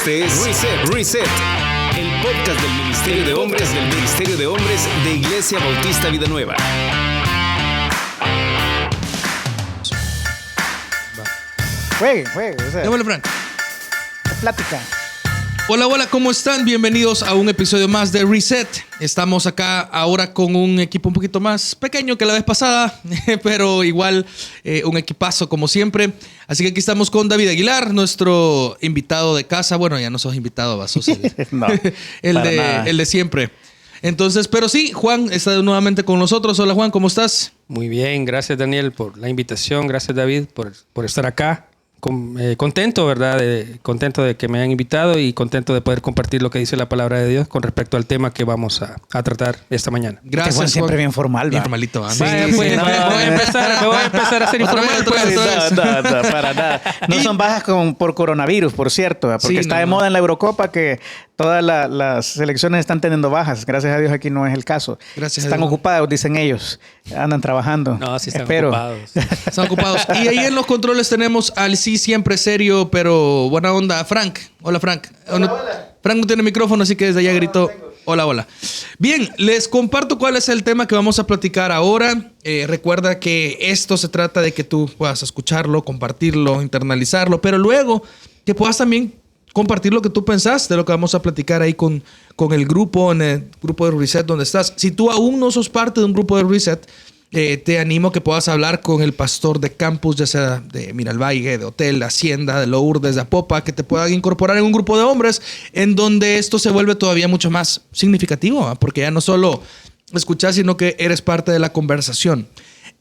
Este es Reset, el podcast del Ministerio de Hombres de Iglesia Bautista Vida Nueva. Juegue. Démosle, Frank. Plática. Hola, ¿cómo están? Bienvenidos a un episodio más de Reset. Estamos acá ahora con un equipo un poquito más pequeño que la vez pasada, pero igual un equipazo como siempre. Así que aquí estamos con David Aguilar, nuestro invitado de casa. Bueno, ya no sos invitado, sos No, el de siempre. Entonces, pero sí, Juan está nuevamente con nosotros. Hola, Juan, ¿cómo estás? Muy bien, gracias Daniel por la invitación, gracias David por estar acá. Contento, ¿verdad? Contento de que me hayan invitado y contento de poder compartir lo que dice la palabra de Dios con respecto al tema que vamos a tratar esta mañana. Gracias, Juan. Siempre Juan. bien formal, Bien ¿va? formalito. Sí, Vaya, sí, pues, no, me voy a empezar a ser informal. Otra vez. No, para nada. No son bajas por coronavirus, por cierto, ¿va? Porque Sí, está no, de no. moda en la Eurocopa que todas las selecciones están teniendo bajas. Gracias a Dios aquí no es el caso. Gracias a están Dios. ocupados, dicen ellos. Andan trabajando. No, sí están Espero. ocupados. Están ocupados. Y ahí en los controles tenemos al sí siempre serio, pero buena onda, Frank. Hola, Frank. Hola. Frank no tiene micrófono, así que desde allá gritó. Hola. Bien, les comparto cuál es el tema que vamos a platicar ahora. Recuerda que esto se trata de que tú puedas escucharlo, compartirlo, internalizarlo, pero luego que puedas también compartir lo que tú pensás de lo que vamos a platicar ahí con el grupo, en el grupo de Reset donde estás. Si tú aún no sos parte de un grupo de Reset, te animo a que puedas hablar con el pastor de campus, ya sea de Miralvalle, de Hotel, Hacienda, de Lourdes, de Apopa, que te puedan incorporar en un grupo de hombres en donde esto se vuelve todavía mucho más significativo, ¿eh? Porque ya no solo escuchas, sino que eres parte de la conversación.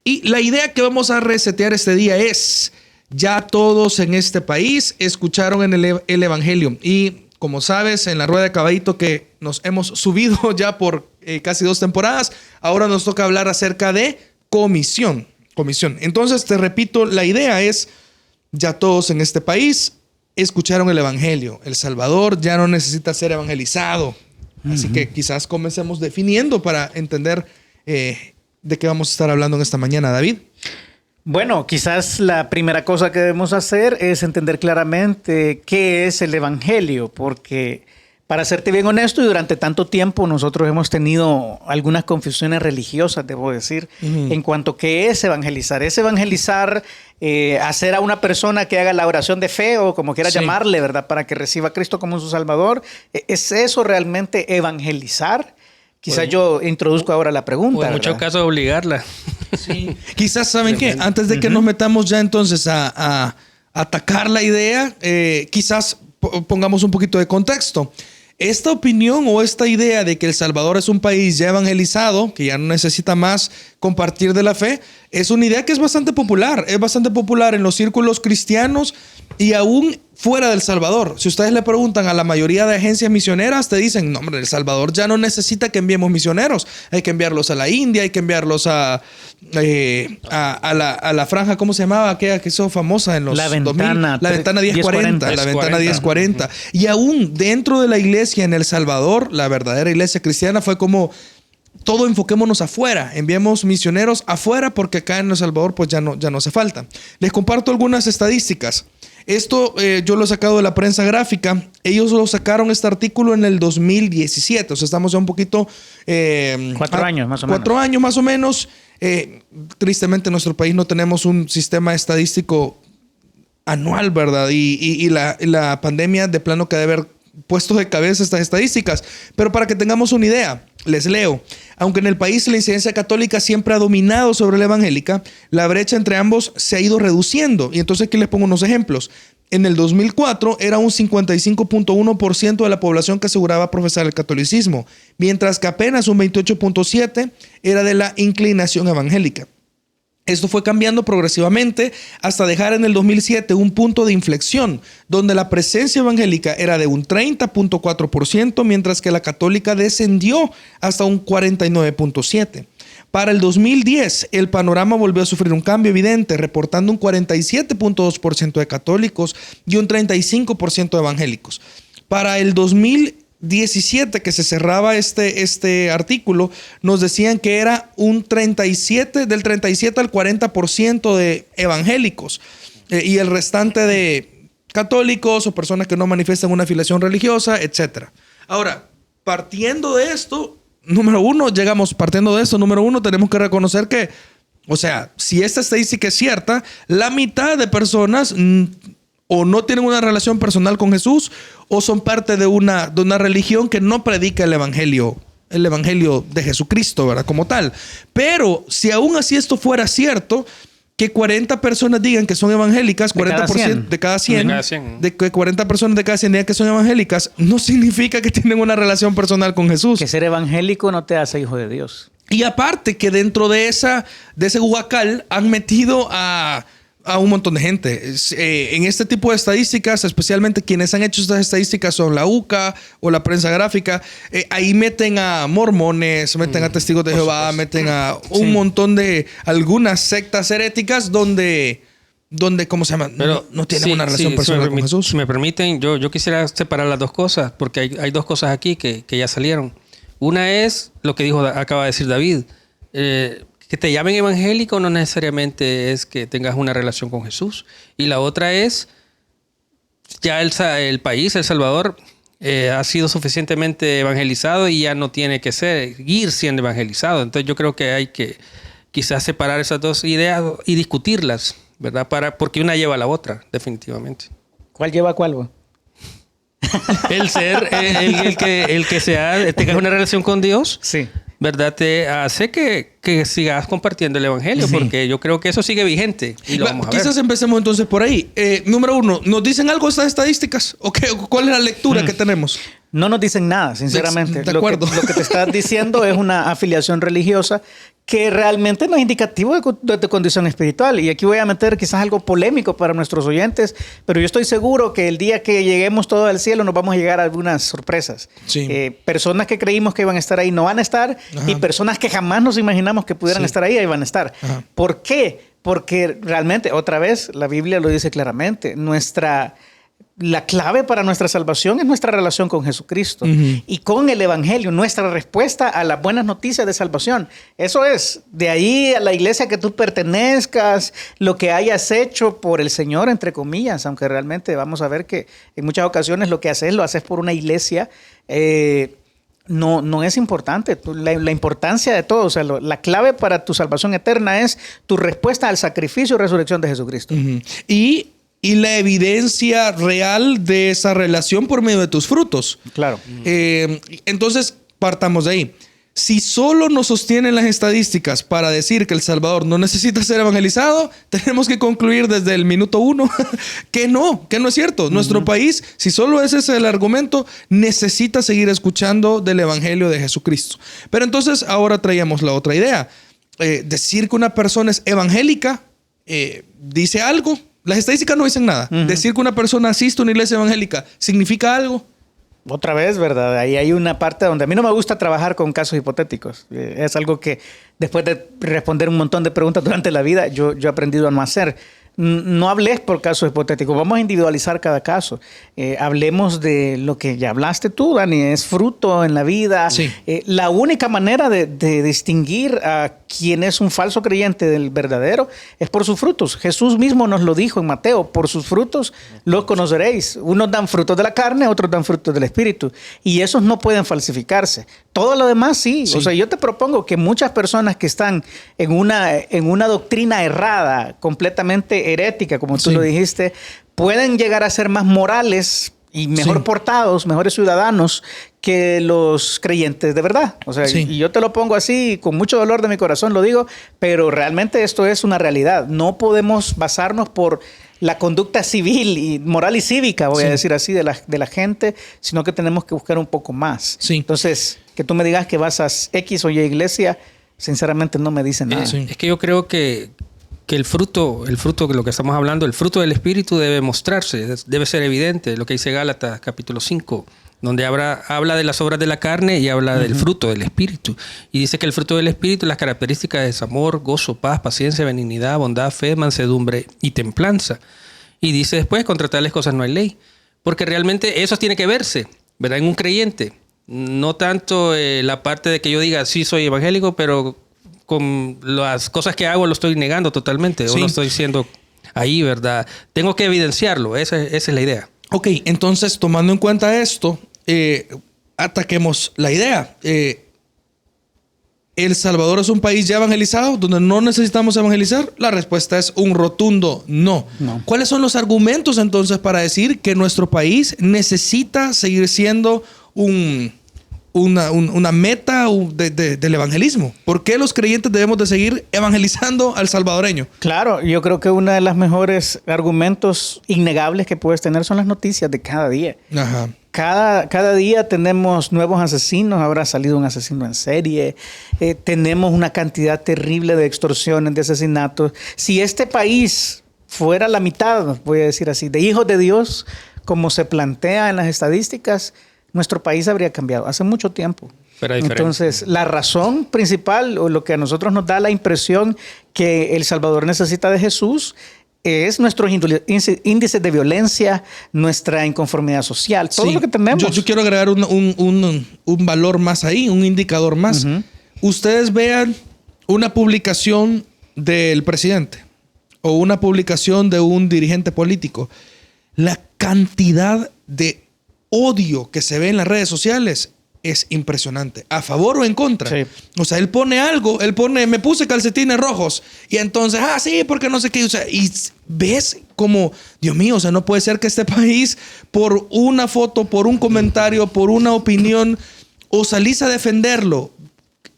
Y la idea que vamos a resetear este día es: ya todos en este país escucharon en el Evangelio. Y como sabes, en la rueda de caballito que nos hemos subido ya por casi 2 temporadas, ahora nos toca hablar acerca de comisión. Entonces, te repito, la idea es: ya todos en este país escucharon el Evangelio. El Salvador ya no necesita ser evangelizado. Así que quizás comencemos definiendo para entender de qué vamos a estar hablando en esta mañana, David. Bueno, quizás la primera cosa que debemos hacer es entender claramente qué es el Evangelio, porque para serte bien honesto, y durante tanto tiempo nosotros hemos tenido algunas confusiones religiosas, debo decir, en cuanto a qué es evangelizar. ¿Es evangelizar hacer a una persona que haga la oración de fe o como quieras llamarle, ¿verdad? Para que reciba a Cristo como su Salvador? ¿Es eso realmente evangelizar? Quizás yo introduzco ahora la pregunta. O en muchos casos obligarla. Sí. Quizás, ¿saben qué? Antes de que nos metamos ya entonces a atacar la idea, quizás pongamos un poquito de contexto. Esta opinión o esta idea de que El Salvador es un país ya evangelizado, que ya no necesita más compartir de la fe, es una idea que es bastante popular. Es bastante popular en los círculos cristianos y aún fuera del Salvador. Si ustedes le preguntan a la mayoría de agencias misioneras, te dicen: no, hombre, El Salvador ya no necesita que enviemos misioneros. Hay que enviarlos a la India, hay que enviarlos a la franja, ¿cómo se llamaba? Aquella que hizo famosa en los La 2000. ventana, La ventana 1040. La ventana 1040. Y aún dentro de la iglesia en El Salvador, la verdadera iglesia cristiana fue como: todo enfoquémonos afuera, enviemos misioneros afuera porque acá en El Salvador pues ya no hace falta. Les comparto algunas estadísticas. Esto yo lo he sacado de la prensa gráfica. Ellos lo sacaron este artículo en el 2017. O sea, estamos ya un poquito... 4 años más o menos. 4 años más o menos. Tristemente en nuestro país no tenemos un sistema estadístico anual, ¿verdad? Y la pandemia de plano que debe haber puesto de cabeza estas estadísticas. Pero para que tengamos una idea, les leo: aunque en el país la incidencia católica siempre ha dominado sobre la evangélica, la brecha entre ambos se ha ido reduciendo. Y entonces aquí les pongo unos ejemplos. En el 2004 era un 55.1% de la población que aseguraba profesar el catolicismo, mientras que apenas un 28.7% era de la inclinación evangélica. Esto fue cambiando progresivamente hasta dejar en el 2007 un punto de inflexión, donde la presencia evangélica era de un 30.4%, mientras que la católica descendió hasta un 49.7%. Para el 2010, el panorama volvió a sufrir un cambio evidente, reportando un 47.2% de católicos y un 35% de evangélicos. Para el 2017, que se cerraba este artículo, nos decían que era un 37 al 40% de evangélicos y el restante de católicos o personas que no manifiestan una afiliación religiosa, etc. Ahora, partiendo de esto, número uno, tenemos que reconocer que, o sea, si esta estadística es cierta, la mitad de personas o no tienen una relación personal con Jesús o son parte de una religión que no predica el evangelio de Jesucristo, ¿verdad? Como tal. Pero si aún así esto fuera cierto, que 40 personas digan que son evangélicas, 40% de cada 100, de que 40 personas de cada 100 digan que son evangélicas, no significa que tienen una relación personal con Jesús. Que ser evangélico no te hace hijo de Dios. Y aparte que dentro de ese huacal han metido a un montón de gente. En este tipo de estadísticas, especialmente quienes han hecho estas estadísticas son la UCA o la prensa gráfica. Ahí meten a mormones, meten a testigos de Jehová, meten a un montón de algunas sectas heréticas donde ¿cómo se llama? Pero, no tienen una relación personal con Jesús. Si me permiten, yo quisiera separar las dos cosas, porque hay dos cosas aquí que ya salieron. Una es lo que acaba de decir David. Que te llamen evangélico no necesariamente es que tengas una relación con Jesús. Y la otra es, ya el país, El Salvador, ha sido suficientemente evangelizado y ya no tiene que seguir siendo evangelizado. Entonces yo creo que hay que quizás separar esas dos ideas y discutirlas, ¿verdad? Porque una lleva a la otra, definitivamente. ¿Cuál lleva a cuál, güey? El ser, el que tengas una relación con Dios. Sí. ¿Verdad? Te hace que sigas compartiendo el evangelio, Sí. porque yo creo que eso sigue vigente y lo vamos a ver. Quizás empecemos entonces por ahí. Número uno, ¿nos dicen algo estas estadísticas? ¿O cuál es la lectura que tenemos? No nos dicen nada, sinceramente. De acuerdo. Lo que te estás diciendo es una afiliación religiosa que realmente no es indicativo de tu condición espiritual. Y aquí voy a meter quizás algo polémico para nuestros oyentes, pero yo estoy seguro que el día que lleguemos todos al cielo nos vamos a llegar a algunas sorpresas. Sí. Personas que creímos que iban a estar ahí no van a estar. Ajá. Y personas que jamás nos imaginamos que pudieran Sí. estar ahí van a estar. Ajá. ¿Por qué? Porque realmente, otra vez, la Biblia lo dice claramente, la clave para nuestra salvación es nuestra relación con Jesucristo y con el Evangelio, nuestra respuesta a las buenas noticias de salvación. Eso es, de ahí a la iglesia que tú pertenezcas, lo que hayas hecho por el Señor, entre comillas, aunque realmente vamos a ver que en muchas ocasiones lo haces por una iglesia. No es importante. La importancia de todo, o sea, la clave para tu salvación eterna es tu respuesta al sacrificio y resurrección de Jesucristo. Y la evidencia real de esa relación por medio de tus frutos. Claro. Entonces, partamos de ahí. Si solo nos sostienen las estadísticas para decir que El Salvador no necesita ser evangelizado, tenemos que concluir desde el minuto 1 que no es cierto. Nuestro país, si solo ese es el argumento, necesita seguir escuchando del Evangelio de Jesucristo. Pero entonces ahora traíamos la otra idea. Decir que una persona es evangélica dice algo. Las estadísticas no dicen nada. Decir que una persona asiste a una iglesia evangélica significa algo. Otra vez, ¿verdad? Ahí hay una parte donde a mí no me gusta trabajar con casos hipotéticos. Es algo que después de responder un montón de preguntas durante la vida, yo he aprendido a no hacer. No hables por casos hipotéticos. Vamos a individualizar cada caso. Hablemos de lo que ya hablaste tú, Dani. Es fruto en la vida. Sí. La única manera de distinguir a quien es un falso creyente del verdadero es por sus frutos. Jesús mismo nos lo dijo en Mateo. Por sus frutos los conoceréis. Unos dan frutos de la carne, otros dan frutos del espíritu. Y esos no pueden falsificarse. Todo lo demás sí. O sea, yo te propongo que muchas personas que están en una doctrina errada, completamente herética, como tú lo dijiste, pueden llegar a ser más morales y mejor portados, mejores ciudadanos que los creyentes de verdad. O sea, y yo te lo pongo así, con mucho dolor de mi corazón lo digo, pero realmente esto es una realidad. No podemos basarnos por la conducta civil y moral y cívica, voy a decir así, de la gente, sino que tenemos que buscar un poco más. Sí. Entonces, que tú me digas que vas a X o Y iglesia, sinceramente no me dice nada. Es que yo creo que el fruto de lo que estamos hablando, el fruto del Espíritu debe mostrarse, debe ser evidente. Lo que dice Gálatas capítulo 5, donde habla de las obras de la carne y habla del fruto del Espíritu. Y dice que el fruto del Espíritu, las características es amor, gozo, paz, paciencia, benignidad, bondad, fe, mansedumbre y templanza. Y dice después, contra tales cosas no hay ley. Porque realmente eso tiene que verse, ¿verdad? En un creyente. No tanto la parte de que yo diga, sí soy evangélico, pero con las cosas que hago lo estoy negando totalmente. O no estoy siendo ahí, ¿verdad? Tengo que evidenciarlo, esa es la idea. Ok, entonces tomando en cuenta esto, ataquemos la idea. ¿El Salvador es un país ya evangelizado donde no necesitamos evangelizar? La respuesta es un rotundo no. ¿Cuáles son los argumentos entonces para decir que nuestro país necesita seguir siendo una meta del evangelismo? ¿Por qué los creyentes debemos de seguir evangelizando al salvadoreño? Claro, yo creo que uno de los mejores argumentos innegables que puedes tener son las noticias de cada día. Ajá. Cada día tenemos nuevos asesinos. Ahora ha salido un asesino en serie. Tenemos una cantidad terrible de extorsiones, de asesinatos. Si este país fuera la mitad, voy a decir así, de hijos de Dios, como se plantea en las estadísticas, nuestro país habría cambiado hace mucho tiempo. Entonces, la razón principal, o lo que a nosotros nos da la impresión que El Salvador necesita de Jesús, es nuestros índices de violencia, nuestra inconformidad social, todo lo que tenemos. Yo quiero agregar un valor más ahí, un indicador más. Ustedes vean una publicación del presidente o una publicación de un dirigente político. La cantidad de odio que se ve en las redes sociales es impresionante. ¿A favor o en contra? Sí. O sea, él pone algo, me puse calcetines rojos. Y entonces, sí, porque no sé qué. O sea, y ves como, Dios mío, o sea, no puede ser que este país, por una foto, por un comentario, por una opinión, o salís a defenderlo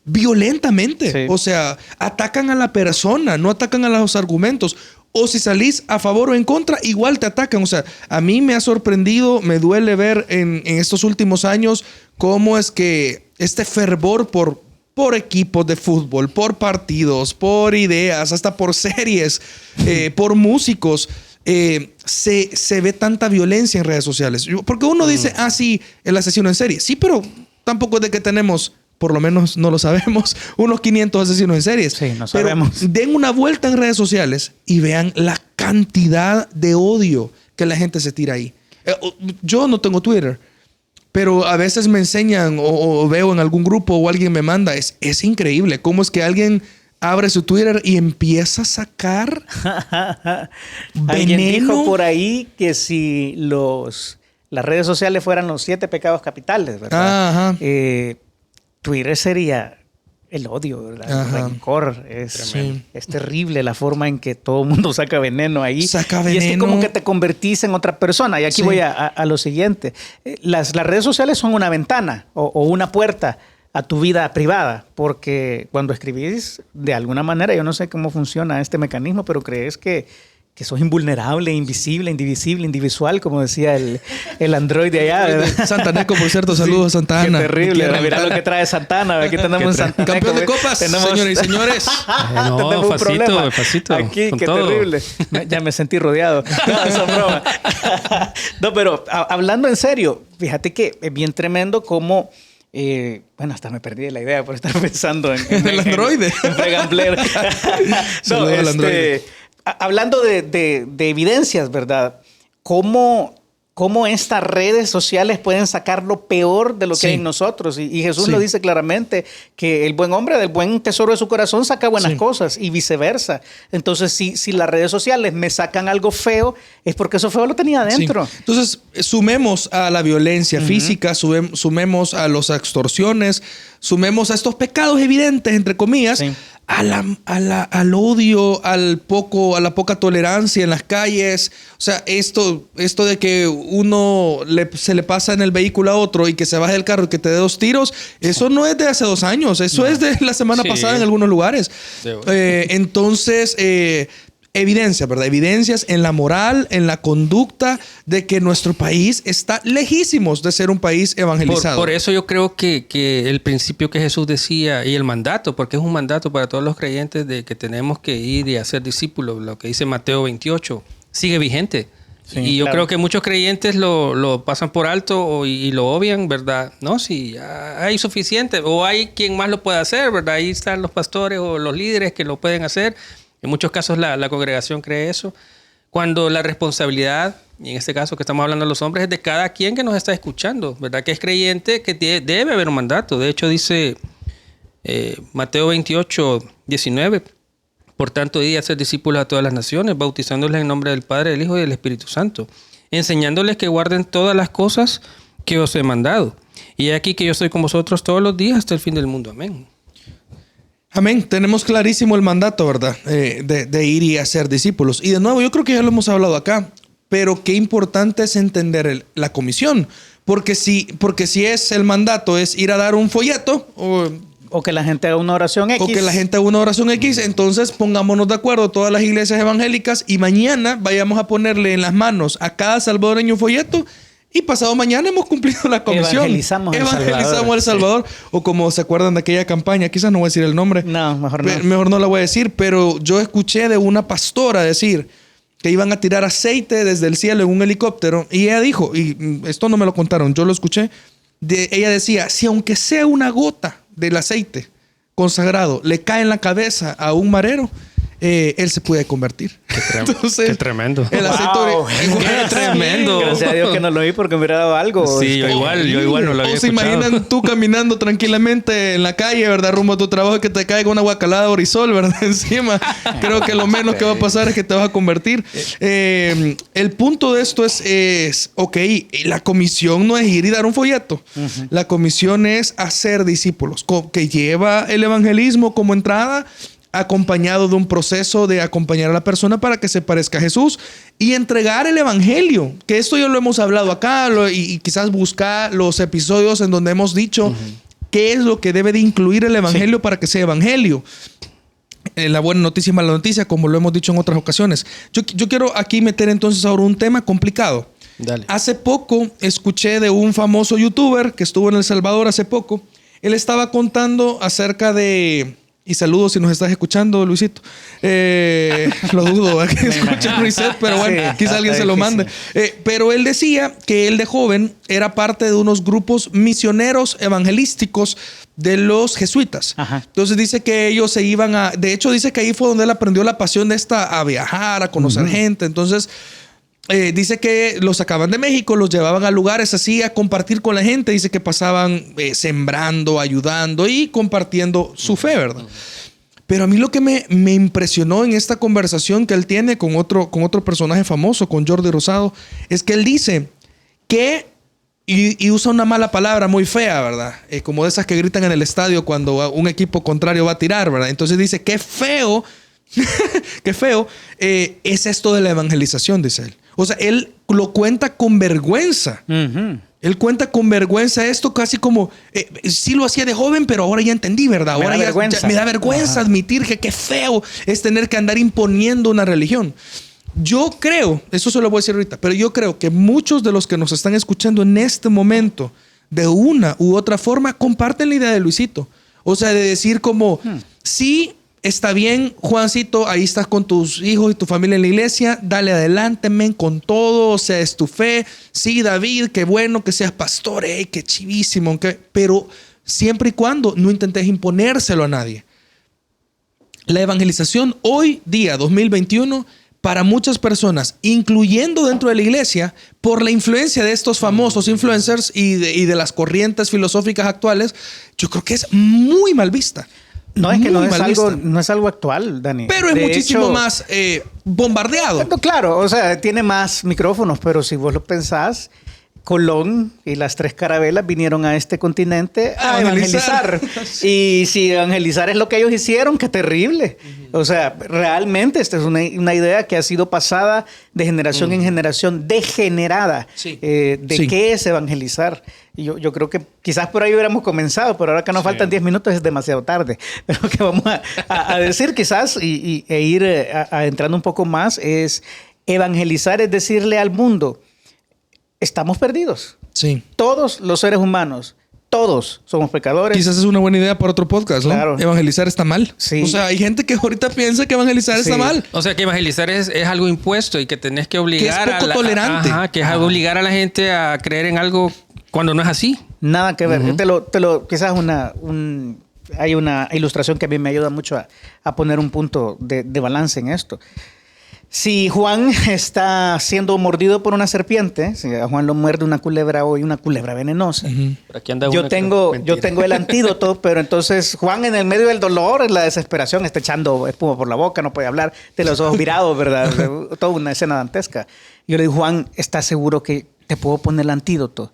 violentamente. Sí. O sea, atacan a la persona, no atacan a los argumentos. O si salís a favor o en contra, igual te atacan. O sea, a mí me ha sorprendido, me duele ver en estos últimos años cómo es que este fervor por equipos de fútbol, por partidos, por ideas, hasta por series, por músicos, se ve tanta violencia en redes sociales. Porque uno dice, sí, el asesino en serie. Sí, pero tampoco es de que tenemos, por lo menos no lo sabemos, unos 500 asesinos en series. Sí, no sabemos. Pero den una vuelta en redes sociales y vean la cantidad de odio que la gente se tira ahí. Yo no tengo Twitter, pero a veces me enseñan o veo en algún grupo o alguien me manda. Es increíble cómo es que alguien abre su Twitter y empieza a sacar veneno. Alguien dijo por ahí que si las redes sociales fueran los 7 pecados capitales, ¿verdad? Twitter sería el odio, ¿verdad? El rencor. Es terrible la forma en que todo el mundo saca veneno ahí. Y es que como que te convertís en otra persona. Y aquí voy a lo siguiente. Las redes sociales son una ventana o una puerta a tu vida privada. Porque cuando escribís, de alguna manera, yo no sé cómo funciona este mecanismo, pero crees que sos invulnerable, invisible, indivisible, indivisual, como decía el androide allá, ¿verdad? Santaneco, por cierto, saludos a Santa Ana. Qué terrible, mira lo que trae Santana. Aquí tenemos un Santaneco. Campeón de copas, señores y señores. Tenemos un problema. Aquí, qué todo. Terrible. Ya me sentí rodeado. No, eso es broma. No, pero hablando en serio, fíjate que es bien tremendo cómo... bueno, hasta me perdí de la idea por estar pensando en el androide. En Fregan Blair. No, al androide. Hablando de evidencias, ¿verdad? ¿Cómo estas redes sociales pueden sacar lo peor de lo que hay en nosotros? Y Jesús lo dice claramente, que el buen hombre del buen tesoro de su corazón saca buenas cosas y viceversa. Entonces, si las redes sociales me sacan algo feo, es porque eso feo lo tenía adentro. Sí. Entonces, sumemos a la violencia física, sumemos a las extorsiones, sumemos a estos pecados evidentes, entre comillas, al odio, a la poca tolerancia en las calles. O sea, esto de que uno se le pasa en el vehículo a otro y que se baje del carro y que te dé 2 tiros, eso no es de hace 2 años. Eso es de la semana pasada en algunos lugares. Entonces, evidencias, ¿verdad? Evidencias en la moral, en la conducta de que nuestro país está lejísimos de ser un país evangelizado. Por eso yo creo que el principio que Jesús decía y el mandato, porque es un mandato para todos los creyentes de que tenemos que ir y hacer discípulos, lo que dice Mateo 28, sigue vigente. Sí, y yo creo que muchos creyentes lo pasan por alto y lo obvian, ¿verdad? No, sí, hay suficiente o hay quien más lo puede hacer, ¿verdad? Ahí están los pastores o los líderes que lo pueden hacer. En muchos casos la congregación cree eso. Cuando la responsabilidad, y en este caso que estamos hablando de los hombres, es de cada quien que nos está escuchando, ¿verdad? Que es creyente, que debe haber un mandato. De hecho, dice Mateo 28, 19, Por tanto, id a ser discípulos a todas las naciones, bautizándoles en nombre del Padre, del Hijo y del Espíritu Santo, enseñándoles que guarden todas las cosas que os he mandado. Y he aquí que yo estoy con vosotros todos los días hasta el fin del mundo. Amén. Amén. Tenemos clarísimo el mandato, ¿verdad? De ir y hacer discípulos. Y de nuevo, yo creo que ya lo hemos hablado acá, pero qué importante es entender la comisión. Porque si es el mandato, es ir a dar un folleto o que la gente haga una oración X. O que la gente haga una oración X, entonces pongámonos de acuerdo todas las iglesias evangélicas y mañana vayamos a ponerle en las manos a cada salvadoreño un folleto. Y pasado mañana hemos cumplido la comisión. Evangelizamos El Salvador. Sí. O como se acuerdan de aquella campaña, quizás no voy a decir el nombre. No, mejor no. Mejor no la voy a decir, pero yo escuché de una pastora decir que iban a tirar aceite desde el cielo en un helicóptero. Y ella dijo, y esto no me lo contaron, yo lo escuché. Ella decía, si aunque sea una gota del aceite consagrado le cae en la cabeza a un marero, él se puede convertir. Entonces, qué tremendo. El aceite qué tremendo. Gracias a Dios que no lo vi porque me hubiera dado algo. Sí, yo igual no lo había escuchado. O se imaginan tú caminando tranquilamente en la calle, ¿verdad? Rumbo a tu trabajo y que te caiga una guacalada de orisol, ¿verdad? Encima. Creo que lo menos que va a pasar es que te vas a convertir. El punto de esto es, ok, la comisión no es ir y dar un folleto. La comisión es hacer discípulos, que lleva el evangelismo como entrada, acompañado de un proceso de acompañar a la persona para que se parezca a Jesús y entregar el evangelio, que esto ya lo hemos hablado acá y quizás buscar los episodios en donde hemos dicho qué es lo que debe de incluir el evangelio para que sea evangelio. La buena noticia y mala noticia, como lo hemos dicho en otras ocasiones. Yo quiero aquí meter entonces ahora un tema complicado. Dale. Hace poco escuché de un famoso youtuber que estuvo en El Salvador hace poco. Él estaba contando acerca de... Y saludos si nos estás escuchando, Luisito. Lo dudo que escuchen Reset, pero bueno, sí, quizá alguien se lo mande. Pero él decía que él de joven era parte de unos grupos misioneros evangelísticos de los jesuitas. Ajá. Entonces dice que ellos se iban a... De hecho, dice que ahí fue donde él aprendió la pasión de a viajar, a conocer gente. Entonces... dice que los sacaban de México, los llevaban a lugares así a compartir con la gente. Dice que pasaban sembrando, ayudando y compartiendo su fe, ¿verdad? Pero a mí lo que me impresionó en esta conversación que él tiene con otro personaje famoso, con Jordi Rosado, es que él dice que, y usa una mala palabra muy fea, ¿verdad? Como de esas que gritan en el estadio cuando un equipo contrario va a tirar, ¿verdad? Entonces dice, qué feo, qué feo es esto de la evangelización, dice él. O sea, él lo cuenta con vergüenza. Él cuenta con vergüenza esto casi como... sí lo hacía de joven, pero ahora ya entendí, ¿verdad? Ahora ya me da vergüenza admitir que qué feo es tener que andar imponiendo una religión. Yo creo, eso se lo voy a decir ahorita, pero yo creo que muchos de los que nos están escuchando en este momento, de una u otra forma, comparten la idea de Luisito. O sea, de decir como... Sí... Está bien, Juancito, ahí estás con tus hijos y tu familia en la iglesia. Dale adelante, men, con todo. O sea, es tu fe. Sí, David, qué bueno que seas pastor. Qué chivísimo. Pero siempre y cuando no intentes imponérselo a nadie. La evangelización hoy día, 2021, para muchas personas, incluyendo dentro de la iglesia, por la influencia de estos famosos influencers y de las corrientes filosóficas actuales, yo creo que es muy mal vista. No, es que no es algo actual, Dani. Pero es muchísimo más bombardeado. Claro, o sea, tiene más micrófonos, pero si vos lo pensás, Colón y las 3 carabelas vinieron a este continente a evangelizar. Y si evangelizar es lo que ellos hicieron, qué terrible. O sea, realmente esta es una idea que ha sido pasada de generación en generación, degenerada. Sí. ¿Qué es evangelizar? Y yo creo que quizás por ahí hubiéramos comenzado, pero ahora que nos faltan 10 minutos es demasiado tarde. Pero lo que vamos a decir quizás e ir entrando un poco más es evangelizar, es decirle al mundo, estamos perdidos. Sí. Todos los seres humanos, todos somos pecadores. Quizás es una buena idea para otro podcast, ¿no? Claro. Evangelizar está mal. Sí. O sea, hay gente que ahorita piensa que evangelizar está mal. O sea, que evangelizar es algo impuesto y que tenés que obligar que es poco tolerante. Que es obligar a la gente a creer en algo cuando no es así. Nada que ver. Quizás hay una ilustración que a mí me ayuda mucho a poner un punto de balance en esto. Si Juan está siendo mordido por una serpiente, si a Juan lo muerde una culebra hoy, una culebra venenosa, Por aquí anda yo una tengo mentira. el antídoto, pero entonces Juan en el medio del dolor, en la desesperación, está echando espuma por la boca, no puede hablar, de los ojos virados, ¿verdad? Toda una escena dantesca. Yo le digo, Juan, ¿estás seguro que te puedo poner el antídoto?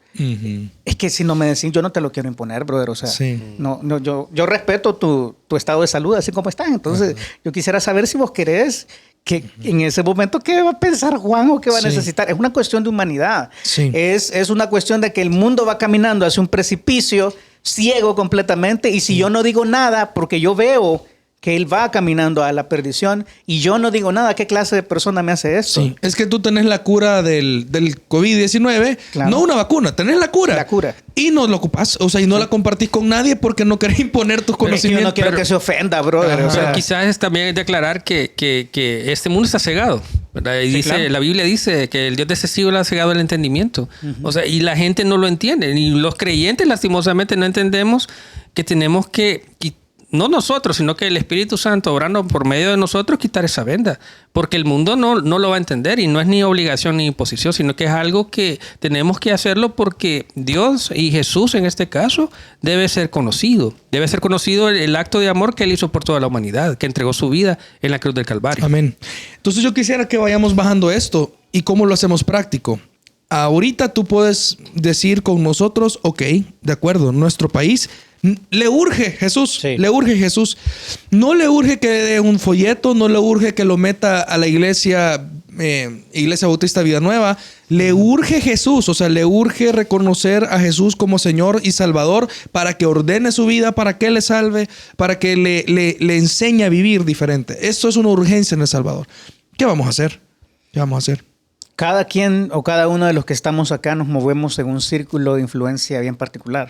Es que si no me decís, yo no te lo quiero imponer, brother. O sea, yo respeto tu estado de salud así como estás. Entonces, yo quisiera saber si vos querés que en ese momento, ¿qué va a pensar Juan o qué va a necesitar? Es una cuestión de humanidad. Sí. Es una cuestión de que el mundo va caminando hacia un precipicio ciego completamente. Y si yo no digo nada, porque yo veo que él va caminando a la perdición y yo no digo nada, ¿qué clase de persona me hace esto? Sí. Es que tú tenés la cura del COVID-19, Claro. no una vacuna, tenés la cura. La cura. Y no lo ocupás, o sea, y no la compartís con nadie porque no querés imponer tus Pero es que yo conocimientos. no quiero que se ofenda, brother. Ajá. O sea, Pero quizás es también declarar que este mundo está cegado, ¿verdad? Y dice, claro. la Biblia dice que el Dios de ese siglo ha cegado el entendimiento. O sea, y la gente no lo entiende. Y los creyentes, lastimosamente, no entendemos que tenemos que no nosotros, sino que el Espíritu Santo, obrando por medio de nosotros, quitar esa venda. Porque el mundo no lo va a entender y no es ni obligación ni imposición, sino que es algo que tenemos que hacerlo porque Dios y Jesús, en este caso, debe ser conocido. Debe ser conocido el acto de amor que Él hizo por toda la humanidad, que entregó su vida en la cruz del Calvario. Amén. Entonces yo quisiera que vayamos bajando esto y cómo lo hacemos práctico. Ahorita tú puedes decir con nosotros, ok, de acuerdo, nuestro país le urge Jesús, Sí. le urge Jesús. No le urge que dé un folleto, no le urge que lo meta a la iglesia Bautista Vida Nueva. Le urge Jesús, o sea, le urge reconocer a Jesús como Señor y Salvador para que ordene su vida, para que le salve, para que le enseñe a vivir diferente. Esto es una urgencia en El Salvador. ¿Qué vamos a hacer? ¿Qué vamos a hacer? cada quien o cada uno de los que estamos acá nos movemos en un círculo de influencia bien particular.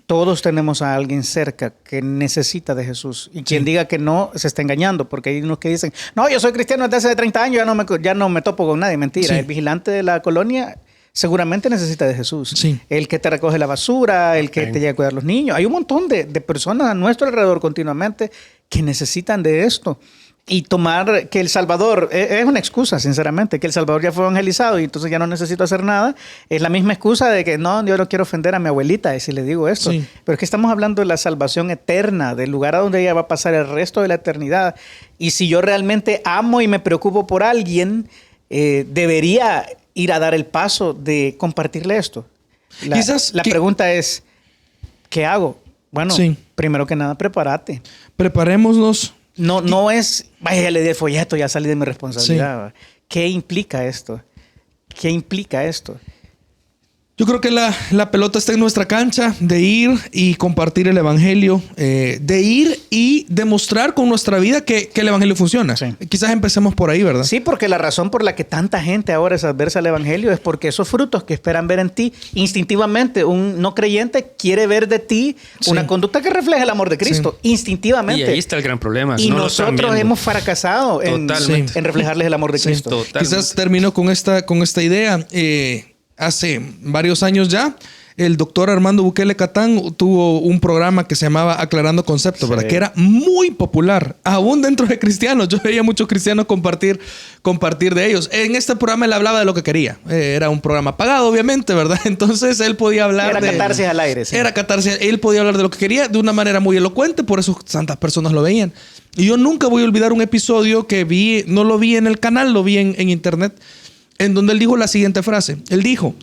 Todos tenemos a alguien cerca que necesita de Jesús. Y quien diga que no, se está engañando. Porque hay unos que dicen, no, yo soy cristiano desde hace 30 años, ya no me topo con nadie. Mentira. Sí. El vigilante de la colonia seguramente necesita de Jesús. Sí. El que te recoge la basura, el que te llega a cuidar a los niños. Hay un montón de personas a nuestro alrededor continuamente que necesitan de esto. Y tomar que El Salvador, es una excusa, sinceramente, que El Salvador ya fue evangelizado y entonces ya no necesito hacer nada. Es la misma excusa de que no, yo no quiero ofender a mi abuelita si le digo esto. Sí. Pero es que estamos hablando de la salvación eterna, del lugar a donde ella va a pasar el resto de la eternidad. Y si yo realmente amo y me preocupo por alguien, debería ir a dar el paso de compartirle esto. La pregunta es, ¿qué hago? Bueno, Sí. primero que nada, prepárate. Preparémonos. No es, vaya, ya le di el folleto, ya salí de mi responsabilidad. Sí. ¿Qué implica esto? ¿Qué implica esto? Yo creo que la pelota está en nuestra cancha de ir y compartir el evangelio, de ir y demostrar con nuestra vida que el evangelio funciona. Sí. Quizás empecemos por ahí, ¿verdad? Sí, porque la razón por la que tanta gente ahora es adversa al evangelio es porque esos frutos que esperan ver en ti, instintivamente, un no creyente quiere ver de ti una conducta que refleja el amor de Cristo, instintivamente. Y ahí está el gran problema. Y no nosotros hemos fracasado en reflejarles el amor de Cristo. Totalmente. Quizás termino con esta idea. Hace varios años ya, el doctor Armando Bukele Catán tuvo un programa que se llamaba Aclarando Conceptos, ¿verdad? Que era muy popular, aún dentro de cristianos. Yo veía muchos cristianos compartir de ellos. En este programa él hablaba de lo que quería. Era un programa pagado, obviamente, ¿verdad? Entonces él podía hablar Era catarsis al aire. Sí. Era catarsis. Él podía hablar de lo que quería de una manera muy elocuente, por eso tantas personas lo veían. Y yo nunca voy a olvidar un episodio que vi, no lo vi en el canal, lo vi en internet, en donde él dijo la siguiente frase. Él dijo,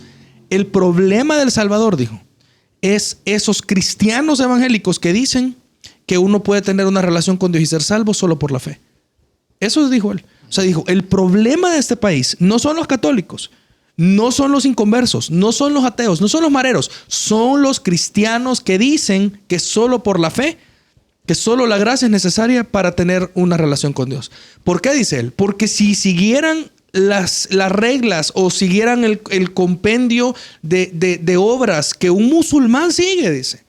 el problema del Salvador, dijo, es esos cristianos evangélicos que dicen que uno puede tener una relación con Dios y ser salvo solo por la fe. Eso dijo él. O sea, dijo, el problema de este país no son los católicos, no son los inconversos, no son los ateos, no son los mareros, son los cristianos que dicen que solo por la fe, que solo la gracia es necesaria para tener una relación con Dios. ¿Por qué dice él? Porque si siguieran las reglas o siguieran el compendio de obras que un musulmán sigue, dice.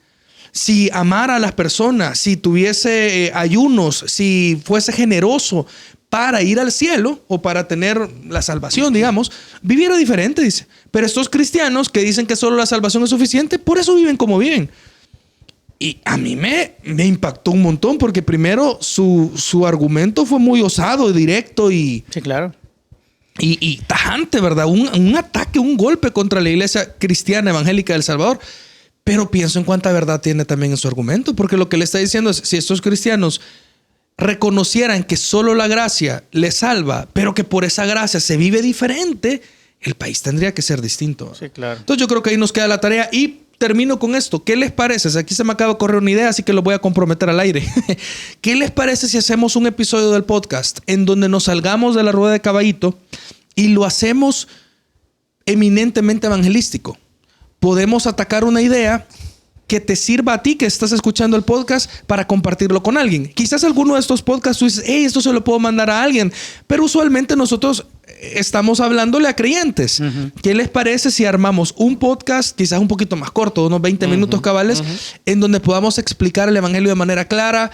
Si amara a las personas, si tuviese ayunos, si fuese generoso para ir al cielo o para tener la salvación, digamos, viviera diferente, dice. Pero estos cristianos que dicen que solo la salvación es suficiente, por eso viven como viven. Y a mí me impactó un montón porque primero su argumento fue muy osado, directo y... Sí, claro. Y tajante, ¿verdad? Un ataque, un golpe contra la iglesia cristiana evangélica de El Salvador. Pero pienso en cuánta verdad tiene también en su argumento. Porque lo que le está diciendo es, si estos cristianos reconocieran que solo la gracia les salva, pero que por esa gracia se vive diferente, el país tendría que ser distinto. Sí, claro. Entonces yo creo que ahí nos queda la tarea y termino con esto. ¿Qué les parece? Aquí se me acaba de correr una idea, así que lo voy a comprometer al aire. ¿Qué les parece si hacemos un episodio del podcast en donde nos salgamos de la rueda de caballito y lo hacemos eminentemente evangelístico? Podemos atacar una idea que te sirva a ti que estás escuchando el podcast para compartirlo con alguien. Quizás alguno de estos podcasts tú dices, hey, esto se lo puedo mandar a alguien. Pero usualmente nosotros estamos hablándole a creyentes. ¿Qué les parece si armamos un podcast, quizás un poquito más corto, unos 20 minutos cabales, en donde podamos explicar el evangelio de manera clara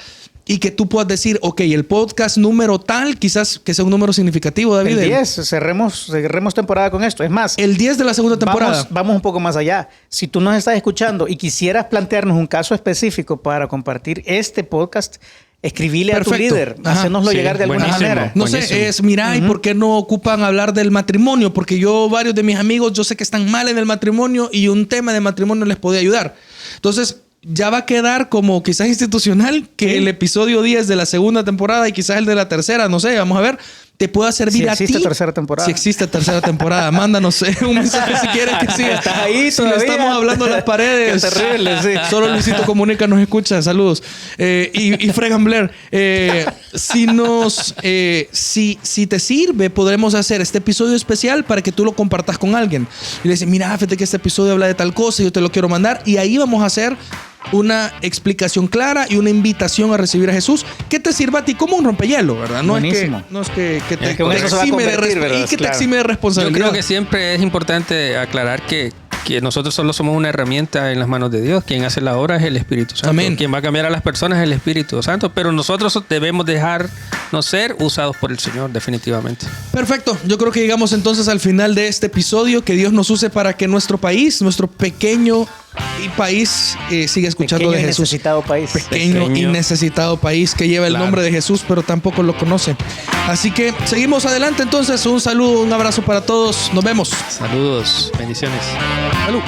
y que tú puedas decir, ok, el podcast número tal, quizás que sea un número significativo, David? El 10, cerremos temporada con esto. Es más, el 10 de la segunda temporada. Vamos un poco más allá. Si tú nos estás escuchando y quisieras plantearnos un caso específico para compartir este podcast, escribile a tu líder, hacernoslo llegar de alguna manera. No sé, mira, ¿y por qué no ocupan hablar del matrimonio? Porque varios de mis amigos, yo sé que están mal en el matrimonio y un tema de matrimonio les podía ayudar. Entonces, ya va a quedar como quizás institucional que el episodio 10 de la segunda temporada y quizás el de la tercera, no sé, vamos a ver, te pueda servir a ti. Si existe tercera temporada. Si existe tercera temporada, mándanos un mensaje si quieres que siga. Estás ahí si le estamos hablando a las paredes. Qué terrible, sí. Solo Luisito Comunica nos escucha. Saludos. Y Fregan Blair. Si te sirve, podremos hacer este episodio especial para que tú lo compartas con alguien. Y le dices, mira, fíjate que este episodio habla de tal cosa, yo te lo quiero mandar. Y ahí vamos a hacer una explicación clara y una invitación a recibir a Jesús que te sirva a ti como un rompehielo, ¿verdad? No Buenísimo. es que te exime de responsabilidad. Yo creo que siempre es importante aclarar que nosotros solo somos una herramienta en las manos de Dios. Quien hace la obra es el Espíritu Santo. Amén. Quien va a cambiar a las personas es el Espíritu Santo. Pero nosotros debemos dejarnos ser usados por el Señor, definitivamente. Perfecto. Yo creo que llegamos entonces al final de este episodio. Que Dios nos use para que nuestro país, nuestro pequeño país, siga escuchando de Jesús. Necesitado país. Pequeño y necesitado país que lleva el nombre de Jesús, pero tampoco lo conoce. Así que seguimos adelante entonces. Un saludo, un abrazo para todos. Nos vemos. Saludos. Bendiciones. Salud.